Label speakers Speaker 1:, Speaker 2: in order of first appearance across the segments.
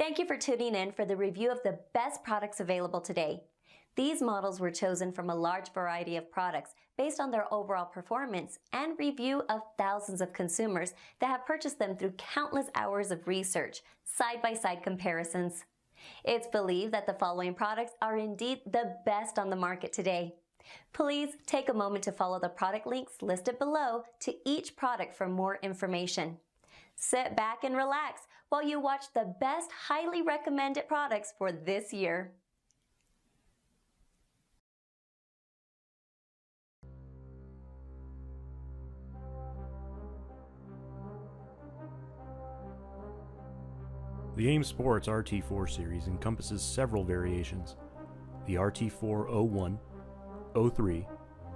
Speaker 1: Thank you for tuning in for the review of the best products available today. These models were chosen from a large variety of products based on their overall performance and review of thousands of consumers that have purchased them through countless hours of research, side-by-side comparisons. It's believed that the following products are indeed the best on the market today. Please take a moment to follow the product links listed below to each product for more information. Sit back and relax while you watch the best highly recommended products for this year.
Speaker 2: The AIM Sports RT4 series encompasses several variations: the RT4-01, 03,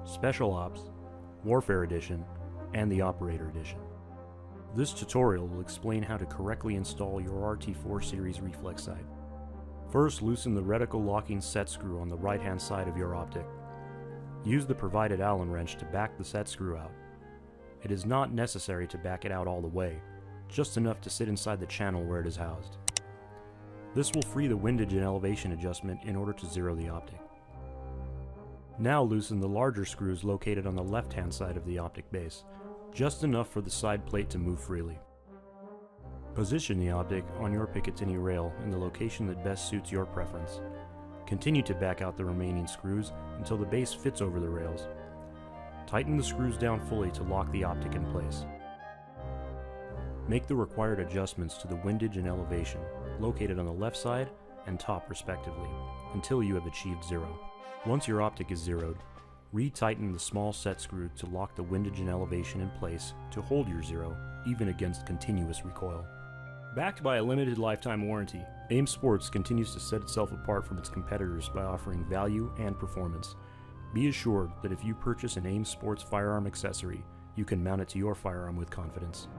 Speaker 2: Special Ops, Warfare Edition, and the Operator Edition. This tutorial will explain how to correctly install your RT4 series reflex sight. First, loosen the reticle locking set screw on the right-hand side of your optic. Use the provided Allen wrench to back the set screw out. It is not necessary to back it out all the way, just enough to sit inside the channel where it is housed. This will free the windage and elevation adjustment in order to zero the optic. Now loosen the larger screws located on the left-hand side of the optic base, just enough for the side plate to move freely. Position the optic on your Picatinny rail in the location that best suits your preference. Continue to back out the remaining screws until the base fits over the rails. Tighten the screws down fully to lock the optic in place. Make the required adjustments to the windage and elevation, located on the left side and top respectively, until you have achieved zero. Once your optic is zeroed, retighten the small set screw to lock the windage and elevation in place to hold your zero, even against continuous recoil. Backed by a limited lifetime warranty, AIM Sports continues to set itself apart from its competitors by offering value and performance. Be assured that if you purchase an AIM Sports firearm accessory, you can mount it to your firearm with confidence.